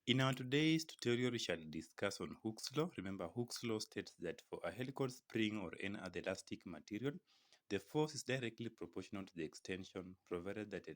In our today's tutorial, we shall discuss on Hooke's law. Remember, Hooke's law states that for a helical spring or any other elastic material, the force is directly proportional to the extension, provided that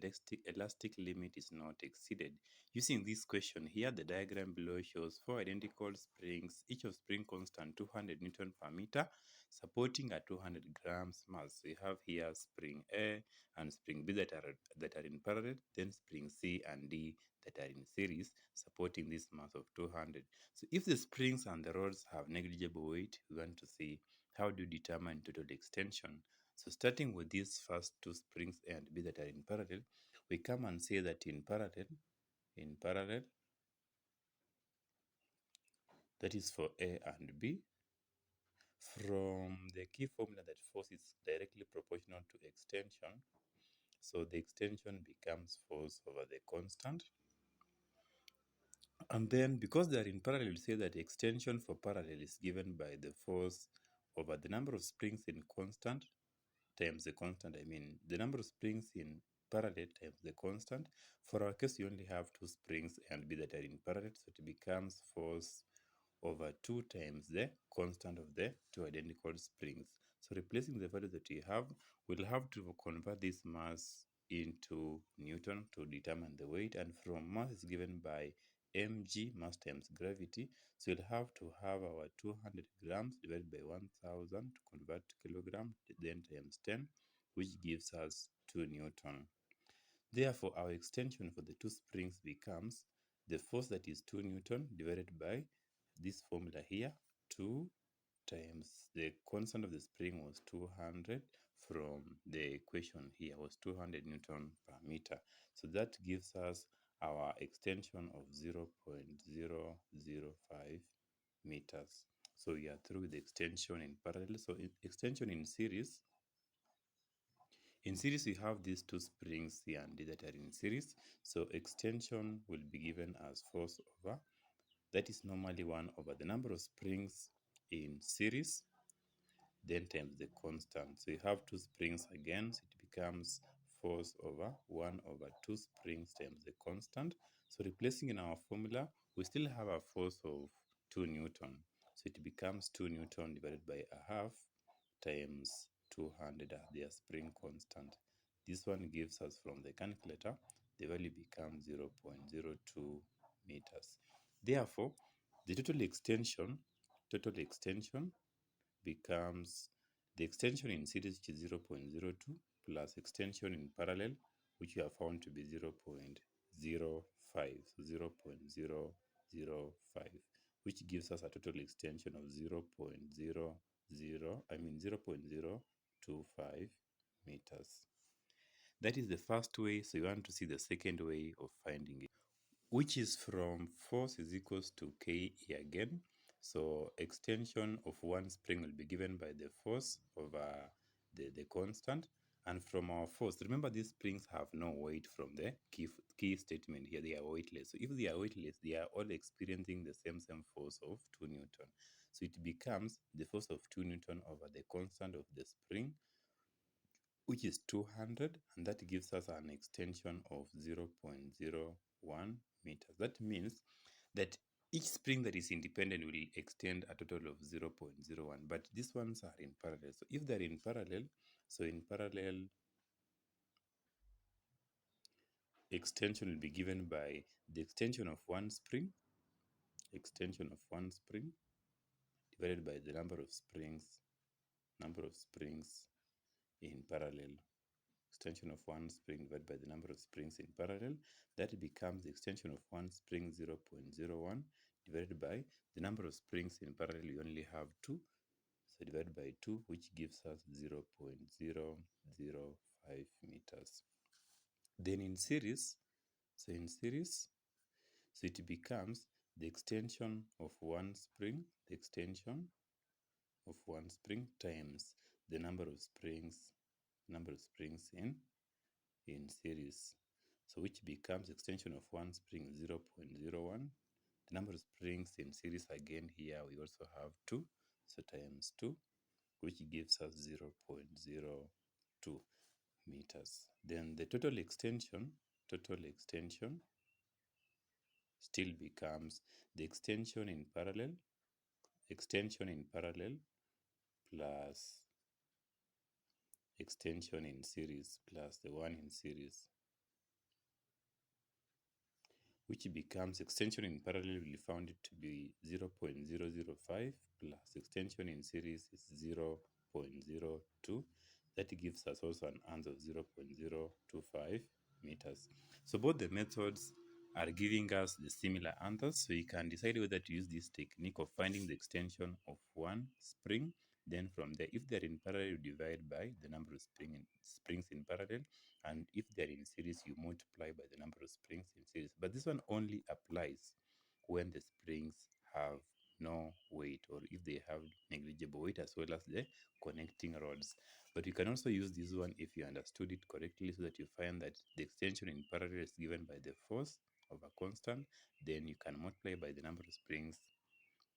elastic limit is not exceeded. Using this question here, the diagram below shows four identical springs, each of spring constant 200 Newton per meter, supporting a 200 grams mass. We have here spring A and spring B that are in parallel, then spring C and D that are in series, supporting this mass of 200. So if the springs and the rods have negligible weight, we want to see how do you determine total extension. So starting with these first two springs A and B that are in parallel, we come and say that in parallel, that is for A and B, from the key formula that force is directly proportional to extension, so the extension becomes force over the constant. And then because they are in parallel, we say that extension for parallel is given by the force over the number of springs in constant times the constant. I mean, the number of springs in parallel times the constant. For our case, you only have two springs and B that are in parallel, so it becomes force over 2 times the constant of the two identical springs. So replacing the value that we have, we'll have to convert this mass into Newton to determine the weight, and from mass is given by mg, mass times gravity. So we'll have to have our 200 grams divided by 1000 to convert to kilogram, then times 10, which gives us 2 Newton. Therefore, our extension for the two springs becomes the force that is 2 Newton divided by this formula here, 2 times the constant of the spring was 200, from the equation here was 200 Newton per meter. So that gives us our extension of 0.005 meters. So we are through with the extension in parallel. So extension in series. In series, we have these two springs here and D that are in series. So extension will be given as force over, that is normally 1 over the number of springs in series, then times the constant. So you have two springs again, so it becomes force over 1 over 2 springs times the constant. So replacing in our formula, we still have a force of 2 Newton. So it becomes 2 Newton divided by a half times 200 as their spring constant. This one gives us from the calculator, the value becomes 0.02 meters. Therefore, the total extension becomes the extension in series, which is 0.02, plus extension in parallel, which we have found to be 0.05, so 0.005, which gives us a total extension of 0.25 meters. That is the first way. So you want to see the second way of finding it, which is from force is equals to Ke again. So extension of one spring will be given by the force over the constant. And from our force, remember these springs have no weight from the key statement here. They are weightless. So if they are weightless, they are all experiencing the same force of 2 Newton. So it becomes the force of 2 Newton over the constant of the spring, which is 200, and that gives us an extension of 0.01 meters. That means that each spring that is independent will extend a total of 0.01, but these ones are in parallel. So if they're in parallel, so in parallel, extension will be given by the extension of one spring divided by the number of springs in parallel. Extension of one spring divided by the number of springs in parallel, that becomes the extension of one spring 0.01 divided by the number of springs in parallel. You only have 2, so divided by 2, which gives us 0.005 meters. Then in series, so it becomes the extension of one spring times the number of springs in series. So which becomes extension of one spring 0.01. The number of springs in series again here we also have 2, so times 2, which gives us 0.02 meters. Then the total extension still becomes the extension in parallel plus extension in series plus the one in series, which becomes extension in parallel we found it to be 0.005 plus extension in series is 0.02. That gives us also an answer of 0.025 meters. So both the methods are giving us the similar answers. So you can decide whether to use this technique of finding the extension of one spring. Then from there, if they're in parallel, you divide by the number of springs in parallel. And if they're in series, you multiply by the number of springs in series. But this one only applies when the springs have no weight, or if they have negligible weight, as well as the connecting rods. But you can also use this one if you understood it correctly, so that you find that the extension in parallel is given by the force of a constant. Then you can multiply by the number of springs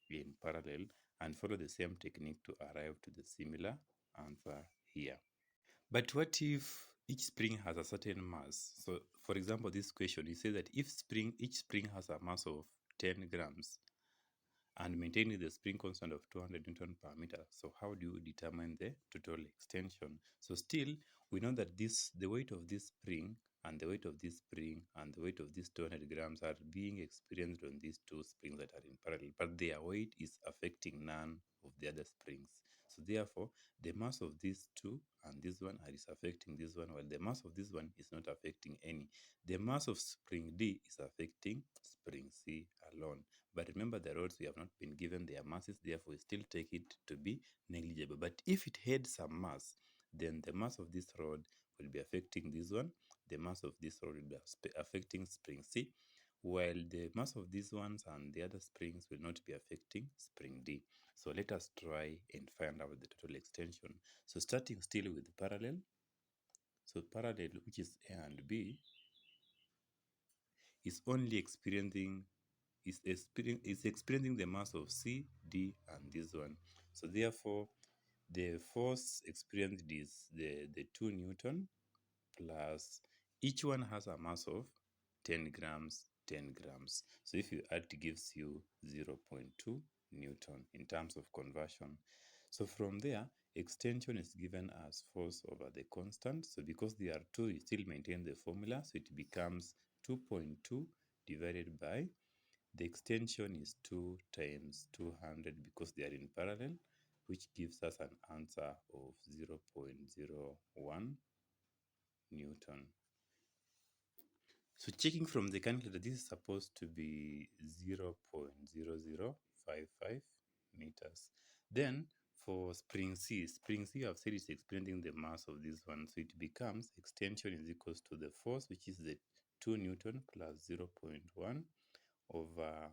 in parallel and follow the same technique to arrive to the similar answer here. But what if each spring has a certain mass? So, for example, this question, you say that if each spring has a mass of 10 grams and maintaining the spring constant of 200 Newton per meter. So how do you determine the total extension? So still, we know that the weight of this spring and the weight of this spring and the weight of these 200 grams are being experienced on these two springs that are in parallel, but their weight is affecting none of the other springs. So therefore, the mass of these two and this one is affecting this one, while the mass of this one is not affecting any. The mass of spring D is affecting spring C alone. But remember, the rods, we have not been given their masses, therefore we still take it to be negligible. But if it had some mass, then the mass of this rod will be affecting this one, the mass of this rod will be affecting spring C, while the mass of these ones and the other springs will not be affecting spring D. So let us try and find out the total extension. So starting still with parallel, so parallel, which is A and B, is only experiencing the mass of C, D, and this one. So therefore, the force experienced is the 2 Newton plus each one has a mass of 10 grams, 10 grams. So if you add, it gives you 0.2 Newton in terms of conversion. So from there, extension is given as force over the constant. So because they are 2, you still maintain the formula. So it becomes 2.2 divided by the extension is 2 times 200 because they are in parallel, which gives us an answer of 0.01 Newton. So checking from the calculator, this is supposed to be 0.0055 meters. Then for spring C, I've said it's experiencing the mass of this one. So it becomes extension is equals to the force, which is the 2 Newton plus 0.1 over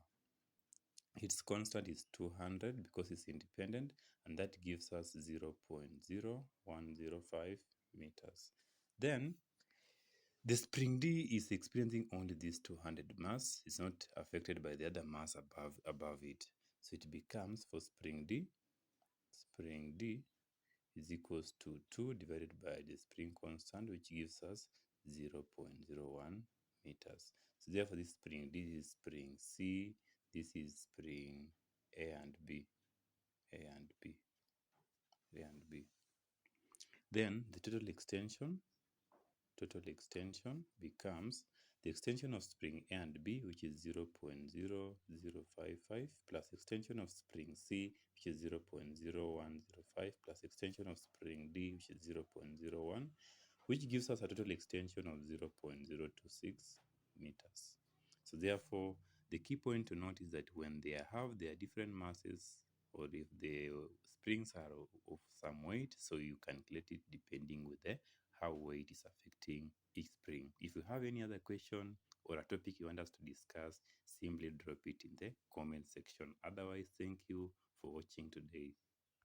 its constant is 200 because it's independent, and that gives us 0.0105 meters. Then the spring D is experiencing only this 200 mass. It's not affected by the other mass above it. So it becomes for spring D is equals to 2 divided by the spring constant, which gives us 0.01 meters. So therefore, this spring D is spring C, this is spring A and B, A and B, A and B. Then the total extension becomes the extension of spring A and B, which is 0.0055, plus extension of spring C, which is 0.0105, plus extension of spring D, which is 0.01, which gives us a total extension of 0.026 meters. So therefore, the key point to note is that when they have their different masses, or if the springs are of some weight, so you calculate it depending with the how weight is affecting each spring. If you have any other question or a topic you want us to discuss, simply drop it in the comment section. Otherwise, thank you for watching today.